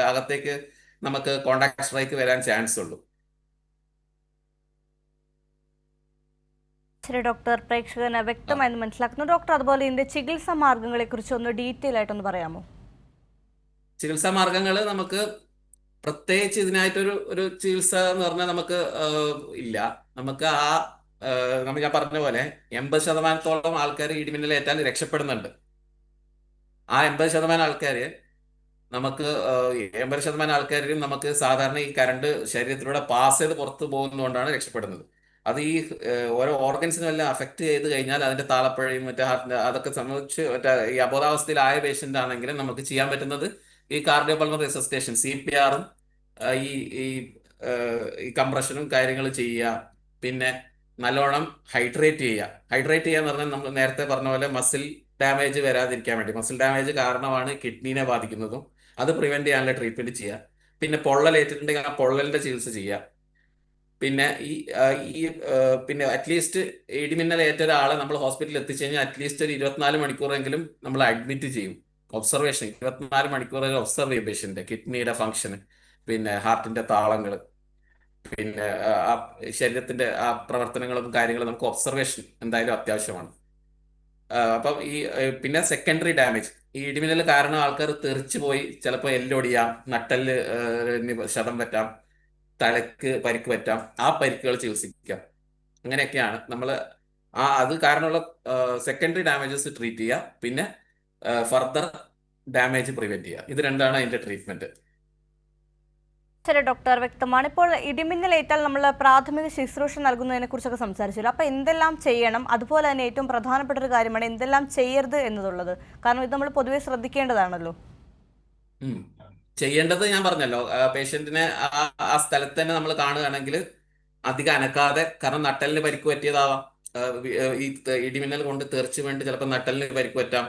അകത്തേക്ക് നമുക്ക് കോണ്ടാക്ട് സ്ട്രൈക്ക് വരാൻ ചാൻസ് ഉള്ളൂ. ശരി ഡോക്ടർ, പ്രേക്ഷകന് വ്യക്തമായി മനസ്സിലാക്കുന്നു. ഡോക്ടർ, അതുപോലെ ഇതിന്റെ ചികിത്സാ മാർഗങ്ങളെ കുറിച്ച് ഒന്ന് ഡീറ്റെയിൽ ആയിട്ടൊന്ന് പറയാമോ? ചികിത്സാ മാർഗങ്ങൾ നമുക്ക് പ്രത്യേകിച്ച് ഇതിനായിട്ടൊരു ഒരു ചികിത്സ എന്ന് പറഞ്ഞാൽ നമുക്ക് ഇല്ല. നമുക്ക് നമ്മൾ ഞാൻ പറഞ്ഞ പോലെ 80% ആൾക്കാർ ഇടിമിന്നലേറ്റാൽ രക്ഷപ്പെടുന്നുണ്ട്. ആ 80% ആൾക്കാർ നമുക്ക് 80% ആൾക്കാരും നമുക്ക് സാധാരണ ഈ കറണ്ട് ശരീരത്തിലൂടെ പാസ് ചെയ്ത് പുറത്ത് പോകുന്നതുകൊണ്ടാണ് രക്ഷപ്പെടുന്നത്. അത് ഈ ഓരോ ഓർഗൻസിനും എല്ലാം അഫക്റ്റ് ചെയ്ത് കഴിഞ്ഞാൽ അതിന്റെ താളപ്പഴയും മറ്റേ ഹാർട്ടിന്റെ അതൊക്കെ സംബന്ധിച്ച് മറ്റേ ഈ അബോധാവസ്ഥയിലായ പേഷ്യന്റ് ആണെങ്കിലും നമുക്ക് ചെയ്യാൻ പറ്റുന്നത് ഈ കാർഡിയോപൾമണറി റെസിസ്റ്റേഷൻ CPR-ഉം ഈ ഈ ഈ കംപ്രഷനും കാര്യങ്ങൾ ചെയ്യുക. പിന്നെ നല്ലോണം ഹൈഡ്രേറ്റ് ചെയ്യുക. ഹൈഡ്രേറ്റ് ചെയ്യുക എന്ന് പറഞ്ഞാൽ നമ്മൾ നേരത്തെ പറഞ്ഞ പോലെ മസിൽ ഡാമേജ് വരാതിരിക്കാൻ വേണ്ടി, മസിൽ ഡാമേജ് കാരണമാണ് കിഡ്നീനെ ബാധിക്കുന്നതും, അത് പ്രിവെന്റ് ചെയ്യാനുള്ള ട്രീറ്റ്മെന്റ് ചെയ്യുക. പിന്നെ പൊള്ളലേറ്റിട്ടുണ്ടെങ്കിൽ ആ പൊള്ളലിന്റെ ചികിത്സ ചെയ്യുക. പിന്നെ ഈ പിന്നെ അറ്റ്ലീസ്റ്റ് ഇടിമിന്നൽ ഏറ്റ ഒരാളെ നമ്മൾ ഹോസ്പിറ്റലിൽ എത്തിച്ചു കഴിഞ്ഞാൽ അറ്റ്ലീസ്റ്റ് ഒരു 24 മണിക്കൂറെങ്കിലും നമ്മൾ അഡ്മിറ്റ് ചെയ്യും. ഒബ്സർവേഷൻ 24 മണിക്കൂർ ഒബ്സർവ് ചെയ്യും പേഷ്യന്റ്, കിഡ്നിയുടെ ഫംഗ്ഷന്, പിന്നെ ഹാർട്ടിന്റെ താളങ്ങൾ, പിന്നെ ആ ശരീരത്തിന്റെ ആ പ്രവർത്തനങ്ങളും കാര്യങ്ങളും നമുക്ക് ഒബ്സർവേഷൻ എന്തായാലും അത്യാവശ്യമാണ്. അപ്പം പിന്നെ സെക്കൻഡറി ഡാമേജ്, ഈ ഇടിമിന്നൽ കാരണം ആൾക്കാർ തെറിച്ചു പോയി ചിലപ്പോൾ എല്ലൊടിയാം, നട്ടല് ക്ഷതം പറ്റാം, തലക്ക് പരിക്ക് പറ്റാം. ആ പരിക്കുകൾ ചികിത്സിക്കാം. അങ്ങനെയൊക്കെയാണ് നമ്മൾ അത് കാരണമുള്ള സെക്കൻഡറി ഡാമേജസ് ട്രീറ്റ് ചെയ്യുക. പിന്നെ ഫർദർ ഡാമേജ് പ്രിവെന്റ് ചെയ്യുക. ഇത് രണ്ടാണ് അതിന്റെ ട്രീറ്റ്മെന്റ്. ശരി ഡോക്ടർ, വ്യക്തമാണ്. ഇപ്പോൾ ഇടിമിന്നലേറ്റാൽ നമ്മൾ പ്രാഥമിക ശുശ്രൂഷ നൽകുന്നതിനെ കുറിച്ചൊക്കെ സംസാരിച്ചില്ല. അപ്പോൾ എന്തെല്ലാം ചെയ്യണം, അതുപോലെ തന്നെ ഏറ്റവും പ്രധാനപ്പെട്ട ഒരു കാര്യമാണ് എന്തെല്ലാം ചെയ്യരുത് എന്നുള്ളത്. കാരണം ഇത് നമ്മൾ പൊതുവെ ശ്രദ്ധിക്കേണ്ടതാണല്ലോ. ചെയ്യേണ്ടത് ഞാൻ പറഞ്ഞല്ലോ, പേഷ്യന്റിനെ ആ സ്ഥലത്ത് തന്നെ നമ്മൾ കാണുകയാണെങ്കിൽ അധികം അനക്കാതെ, കാരണം നട്ടലിന് പരിക്ക് പറ്റിയതാവാം, ഈ ഇടിമിന്നൽ കൊണ്ട് തെറിച്ച് വേണ്ടി ചിലപ്പോൾ നട്ടലിന് പരിക്ക് പറ്റാം,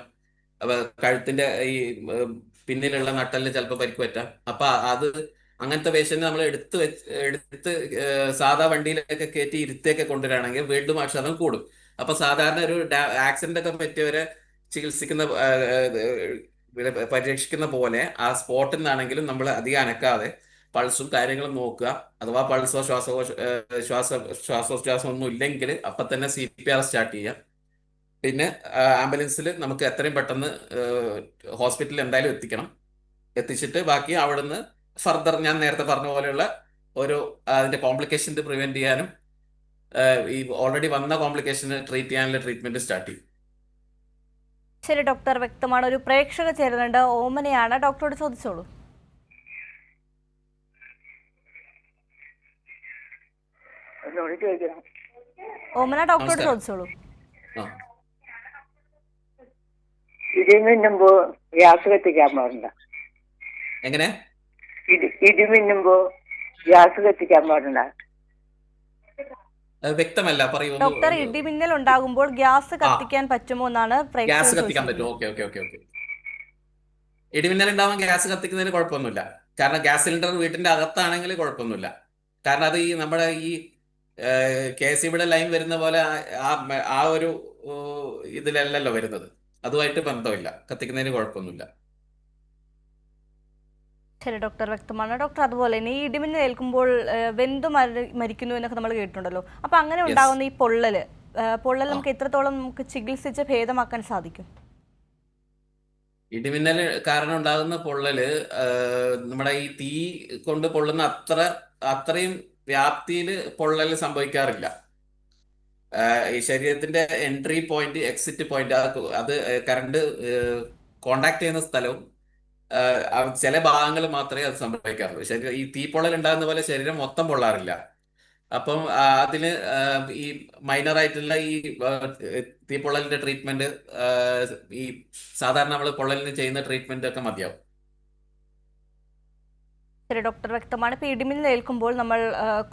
കഴുത്തിന്റെ ഈ പിന്നിലുള്ള നട്ടലിന് ചിലപ്പോൾ പരിക്ക് പറ്റാം. അപ്പൊ അങ്ങനത്തെ പേഷ്യന്റ് നമ്മൾ എടുത്ത് സാധാ വണ്ടിയിലൊക്കെ കയറ്റി ഇരുത്തേക്ക് കൊണ്ടുവരികയാണെങ്കിൽ വീണ്ടും അക്ഷതം കൂടും. അപ്പൊ സാധാരണ ഒരു ആക്സിഡന്റ് ഒക്കെ പറ്റിയവരെ ചികിത്സിക്കുന്ന പരിരക്ഷിക്കുന്ന പോലെ ആ സ്പോട്ടിൽ നിന്നാണെങ്കിലും നമ്മൾ അധികം അനക്കാതെ പൾസും കാര്യങ്ങളും നോക്കുക. അഥവാ പൾസോ ശ്വാസോച്ഛ്വാസം ഒന്നും ഇല്ലെങ്കിൽ അപ്പൊ തന്നെ CPR സ്റ്റാർട്ട് ചെയ്യുക. പിന്നെ ആംബുലൻസിൽ നമുക്ക് എത്രയും പെട്ടെന്ന് ഹോസ്പിറ്റലിൽ എന്തായാലും എത്തിച്ചിട്ട് ബാക്കി അവിടുന്ന് ഫർദർ ഞാൻ നേരത്തെ പറഞ്ഞ പോലെയുള്ള അതിന്റെ കോംപ്ലിക്കേഷൻ പ്രിവെന്റ് ചെയ്യാനും ഈ ഓൾറെഡി വന്ന കോംപ്ലിക്കേഷന് ട്രീറ്റ് ചെയ്യാനുള്ള ട്രീറ്റ്മെന്റ് സ്റ്റാർട്ട് ചെയ്യും. ശരി ഡോക്ടർ, വ്യക്തമാണ്. ഒരു പ്രേക്ഷക ചേരുന്നുണ്ട്, ഓമനയാണ്. ഡോക്ടറോട് ചോദിച്ചോളൂ. ഓമന, ഡോക്ടറോട് ചോദിച്ചോളൂ. ഇടിമിന്നുമ്പോ ഗ്യാസ് കത്തിക്കാൻ പാടില്ല. എങ്ങനെ? ഇടിമിന്നുമ്പോ ഗ്യാസ് കത്തിക്കാൻ പാടില്ല. വ്യക്തമല്ല, പറയൂ. ഡോക്ടർ, ഇടിമിന്നൽ ഉണ്ടാകുമ്പോൾ ഗ്യാസ് കത്തിക്കാൻ പറ്റുമോ എന്നാണ് ഗ്യാസ് കത്തിക്കാൻ പറ്റുമോ? ഓക്കെ. ഇടിമിന്നൽ ഉണ്ടാവാൻ ഗ്യാസ് കത്തിക്കുന്നതിന് കുഴപ്പമൊന്നുമില്ല. കാരണം ഗ്യാസ് സിലിണ്ടർ വീട്ടിന്റെ അകത്താണെങ്കിൽ കുഴപ്പമൊന്നുമില്ല. കാരണം അത് നമ്മുടെ ഈ KSEBിയുടെ ലൈൻ വരുന്ന പോലെ ആ ഒരു ഇതിലല്ലല്ലോ വരുന്നത്. അതുമായിട്ട് ബന്ധമില്ല. കത്തിക്കുന്നതിന് കുഴപ്പമൊന്നുമില്ല. ശരി ഡോക്ടർ, വ്യക്തമാണ്. ഡോക്ടർ, അതുപോലെ തന്നെ ഈ ഇടിമിന്നൽ ഏൽക്കുമ്പോൾ വെന്തു മരിക്കുന്നു എന്നൊക്കെ നമ്മൾ കേട്ടിട്ടുണ്ടല്ലോ. അപ്പൊ അങ്ങനെ ഉണ്ടാകുന്ന ഈ പൊള്ളൽ നമുക്ക് എത്രത്തോളം നമുക്ക് ചികിത്സിച്ച് ഭേദമാക്കാൻ സാധിക്കും? ഇടിമിന്നൽ കാരണം ഉണ്ടാകുന്ന പൊള്ളല് നമ്മുടെ ഈ തീ കൊണ്ട് പൊള്ളുന്ന അത്രയും വ്യാപ്തിയിൽ പൊള്ളൽ സംഭവിക്കാറില്ല. ഈ ശരീരത്തിന്റെ എൻട്രി പോയിന്റ്, എക്സിറ്റ് പോയിന്റ്, അത് കറണ്ട് കോണ്ടാക്ട് ചെയ്യുന്ന സ്ഥലവും ചില ഭാഗങ്ങൾ മാത്രമേ അത് സംഭവിക്കാറുള്ളൂ. ശരീരം ഈ തീപ്പൊള്ളൽ ഉണ്ടാകുന്ന പോലെ ശരീരം മൊത്തം പൊള്ളാറില്ല. അപ്പം അതിന് ഈ മൈനർ ആയിട്ടുള്ള ഈ തീപ്പൊള്ളലിന്റെ ട്രീറ്റ്മെന്റ്, ഈ സാധാരണ നമ്മൾ പൊള്ളലിന് ചെയ്യുന്ന ട്രീറ്റ്മെന്റ് ഒക്കെ മതിയാവും. ശരി ഡോക്ടർ, വ്യക്തമാണ്. ഇപ്പൊ ഇടിമിന്നൽ ഏൽക്കുമ്പോൾ നമ്മൾ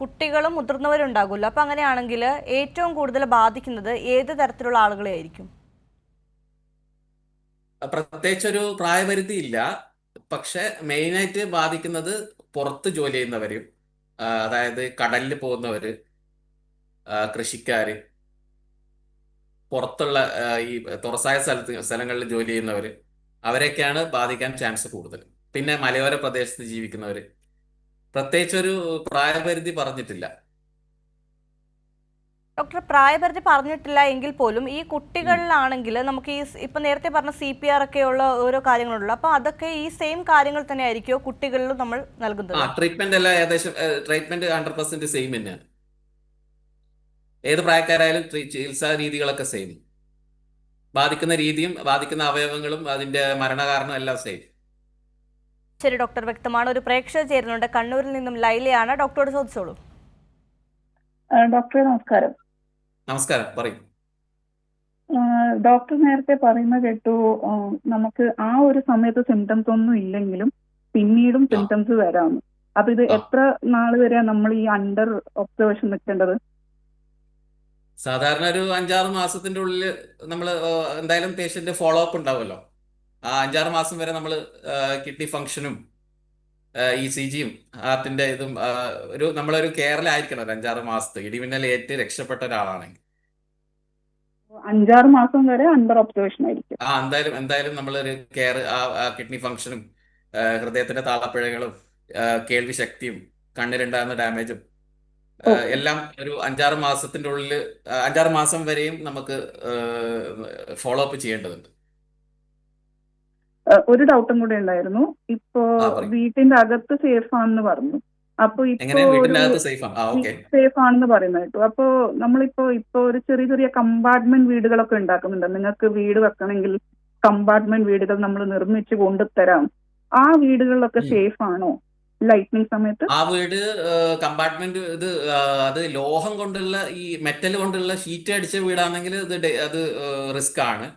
കുട്ടികളും മുതിർന്നവരും ഉണ്ടാകുമല്ലോ. അപ്പൊ അങ്ങനെയാണെങ്കിൽ ഏറ്റവും കൂടുതൽ ബാധിക്കുന്നത് ഏത് തരത്തിലുള്ള ആളുകളെ ആയിരിക്കും? പ്രത്യേകിച്ചൊരു പ്രായപരിധി ഇല്ല. പക്ഷെ മെയിനായിട്ട് ബാധിക്കുന്നത് പുറത്ത് ജോലി ചെയ്യുന്നവരും, അതായത് കടലിൽ പോകുന്നവര്, കൃഷിക്കാര്, പുറത്തുള്ള ഈ തുറസായ സ്ഥലങ്ങളിൽ ജോലി ചെയ്യുന്നവർ, അവരെയൊക്കെയാണ് ബാധിക്കാൻ ചാൻസ് കൂടുതൽ. പിന്നെ മലയോര പ്രദേശത്ത് ജീവിക്കുന്നവർ, പ്രത്യേകിച്ചൊരു പ്രായപരിധി പറഞ്ഞിട്ടില്ല. ഡോക്ടർ, പ്രായപരിധി പറഞ്ഞിട്ടില്ല എങ്കിൽ പോലും ഈ കുട്ടികളിലാണെങ്കിൽ നമുക്ക് ഈ ഇപ്പൊ നേരത്തെ പറഞ്ഞ CPR ഒക്കെയുള്ള ഓരോ കാര്യങ്ങളുള്ളൂ. അപ്പൊ അതൊക്കെ ഈ സെയിം കാര്യങ്ങൾ തന്നെ ആയിരിക്കുമോ കുട്ടികളിലും നമ്മൾ നൽകുന്നത്? ട്രീറ്റ്മെന്റ് എല്ലാം ഏകദേശം ട്രീറ്റ്മെന്റ് 100% സെയിം തന്നെയാണ്. ഏത് പ്രായക്കാരായാലും ചികിത്സാ രീതികളൊക്കെ സെയിം. ബാധിക്കുന്ന രീതിയും ബാധിക്കുന്ന അവയവങ്ങളും അതിന്റെ മരണകാരണം എല്ലാം സെയിം. ശരി ഡോക്ടർ, വ്യക്തമാണ്. ഒരു പ്രേക്ഷകർ ചേരുന്നുണ്ട്, കണ്ണൂരിൽ നിന്നും ലൈലയാണ്. ഡോക്ടറോട് ചോദിച്ചോളൂ. ഡോക്ടറെ നമസ്കാരം. നമസ്കാരം, പറയും. ഡോക്ടർ നേരത്തെ പറയുന്ന കേട്ടു, നമുക്ക് ആ ഒരു സമയത്ത് സിംറ്റംസ് ഒന്നും ഇല്ലെങ്കിലും പിന്നീടും സിംറ്റംസ് വരാമെന്ന്. അപ്പൊ ഇത് എത്ര നാള് വരെ നമ്മൾ ഈ അണ്ടർ ഒബ്സർവേഷൻ നിൽക്കേണ്ടത്? സാധാരണ ഒരു 5-6 മാസത്തിന്റെ ഉള്ളിൽ നമ്മൾ എന്തായാലും പേഷ്യന്റ് ഫോളോ അപ്പ് ഉണ്ടാവുമല്ലോ. ആ 5-6 മാസം വരെ നമ്മൾ കിഡ്നി ഫംഗ്ഷനും ECGയും ഹാർട്ടിന്റെ ഇതും നമ്മളൊരു കെയറിലായിരിക്കണം ഒരു 5-6 മാസത്തെ. ഇടിമിന്നൽ ഏറ്റ് രക്ഷപ്പെട്ട ഒരാളാണെങ്കിൽ 5-6 മാസം വരെ അണ്ടർ ഒബ്സർവേഷൻ ആയിരിക്കും. എന്തായാലും നമ്മളൊരു കെയർ, ആ കിഡ്നി ഫംഗ്ഷനും ഹൃദയത്തിന്റെ താളപ്പിഴകളും കേൾവി ശക്തിയും കണ്ണിലുണ്ടാകുന്ന ഡാമേജും എല്ലാം ഒരു 5-6 മാസത്തിന്റെ ഉള്ളിൽ 5-6 മാസം വരെയും നമുക്ക് ഫോളോ അപ്പ് ചെയ്യേണ്ടതുണ്ട്. ഒരു ഡൗട്ടും കൂടെ ഉണ്ടായിരുന്നു. ഇപ്പോ വീട്ടിന്റെ അകത്ത് സേഫ് ആണെന്ന് പറഞ്ഞു. അപ്പൊ സേഫ് ആണെന്ന് പറയുന്നത് കേട്ടു. അപ്പോ ഇപ്പൊ ഒരു ചെറിയ കമ്പാർട്ട്മെന്റ് വീടുകളൊക്കെ ഉണ്ടാക്കുന്നുണ്ട്. നിങ്ങൾക്ക് വീട് വെക്കണമെങ്കിൽ കമ്പാർട്ട്മെന്റ് വീടുകൾ നമ്മൾ നിർമ്മിച്ച് കൊണ്ടുതരാം. ആ വീടുകളിലൊക്കെ സേഫ് ആണോ ലൈറ്റ്നിങ് സമയത്ത്? ആ വീട് കമ്പാർട്ട്മെന്റ് അത് ലോഹം കൊണ്ടുള്ള ഈ മെറ്റൽ കൊണ്ടുള്ള ഷീറ്റ് അടിച്ച വീടാണെങ്കിൽ അത് റിസ്ക് ആണ്.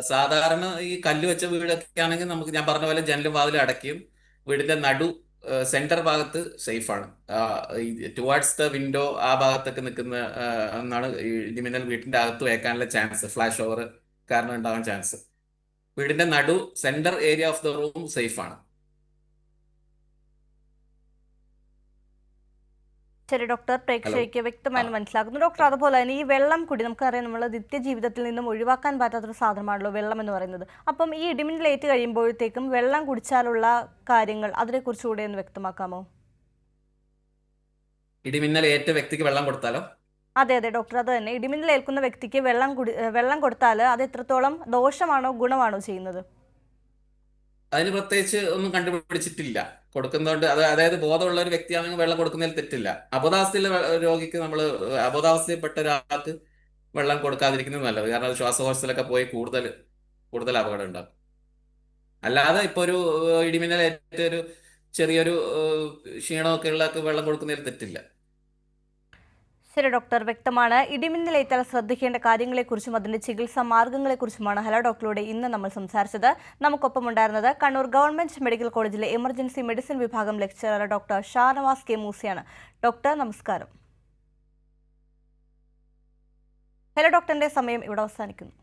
സാധാരണ ഈ കല്ല് വെച്ച വീടൊക്കെ ആണെങ്കിൽ നമുക്ക് ഞാൻ പറഞ്ഞ പോലെ ജനലും വാതിലും അടയ്ക്കും. വീടിന്റെ സെന്റർ ഭാഗത്ത് സേഫ് ആണ്. ടുവാർഡ്സ് ദ വിൻഡോ ആ ഭാഗത്തൊക്കെ നിൽക്കുന്ന എന്നാണ് ഇടിമിന്നൽ വീട്ടിന്റെ അകത്ത് വെക്കാനുള്ള ചാൻസ്, ഫ്ലാഷ് ഓവർ കാരണം ഉണ്ടാവാൻ ചാൻസ്. വീടിന്റെ centre area of the room safe ആണ്. ശരി ഡോക്ടർ, പ്രേക്ഷകയ്ക്ക് വ്യക്തമായി മനസ്സിലാക്കുന്നു. ഡോക്ടർ, അതുപോലെ തന്നെ ഈ വെള്ളം കുടി, നമുക്കറിയാം നമ്മൾ നിത്യജീവിതത്തിൽ നിന്നും ഒഴിവാക്കാൻ പറ്റാത്തൊരു സാധനമാണല്ലോ വെള്ളം എന്ന് പറയുന്നത്. അപ്പം ഈ ഇടിമിന്നൽ ഏറ്റ് കഴിയുമ്പോഴത്തേക്കും വെള്ളം കുടിച്ചാലുള്ള കാര്യങ്ങൾ, അതിനെക്കുറിച്ച് കൂടെ ഒന്ന് വ്യക്തമാക്കാമോ? ഇടിമിന്നൽ ഏറ്റ വ്യക്തിക്ക് വെള്ളം കൊടുത്താലോ? അതെ ഡോക്ടർ, അത് തന്നെ. ഇടിമിന്നൽ ഏൽക്കുന്ന വ്യക്തിക്ക് വെള്ളം കൊടുത്താൽ അത് എത്രത്തോളം ദോഷമാണോ ഗുണമാണോ ചെയ്യുന്നത്? അതിന് പ്രത്യേകിച്ച് ഒന്നും കണ്ടുപിടിച്ചിട്ടില്ല. കൊടുക്കുന്നതുകൊണ്ട് അതായത് ബോധമുള്ള ഒരു വ്യക്തിയാണെങ്കിൽ വെള്ളം കൊടുക്കുന്നതിൽ തെറ്റില്ല. അബോധാവസ്ഥയിലെ രോഗിക്ക് അബോധാവസ്ഥയിൽപ്പെട്ട ഒരാൾക്ക് വെള്ളം കൊടുക്കാതിരിക്കുന്നത് നല്ലത്. കാരണം അത് ശ്വാസകോശത്തിലൊക്കെ പോയി കൂടുതൽ അപകടം ഉണ്ടാകും. അല്ലാതെ ഇപ്പൊ ഒരു ഇടിമിന്നലേറ്റ് ഒരു ചെറിയൊരു ക്ഷീണമൊക്കെ ഉള്ള വെള്ളം കൊടുക്കുന്നതിൽ തെറ്റില്ല. ശരി ഡോക്ടർ, വ്യക്തമാണ്. ഇടിമിന്നലേറ്റാൽ ശ്രദ്ധിക്കേണ്ട കാര്യങ്ങളെക്കുറിച്ചും അതിന്റെ ചികിത്സാ മാർഗങ്ങളെക്കുറിച്ചുമാണ് ഹലോ ഡോക്ടറോട് ഇന്ന് നമ്മൾ സംസാരിച്ചത്. നമുക്കൊപ്പം ഉണ്ടായിരുന്നത് കണ്ണൂർ ഗവൺമെന്റ് മെഡിക്കൽ കോളേജിലെ എമർജൻസി മെഡിസിൻ വിഭാഗം ലെക്ചറർ ഡോക്ടർ ഷാനവാസ് കെ മൂസയാണ്. ഡോക്ടർ നമസ്കാരം. ഹലോ ഡോക്ടറിന്റെ സമയം ഇവിടെ അവസാനിക്കുന്നു.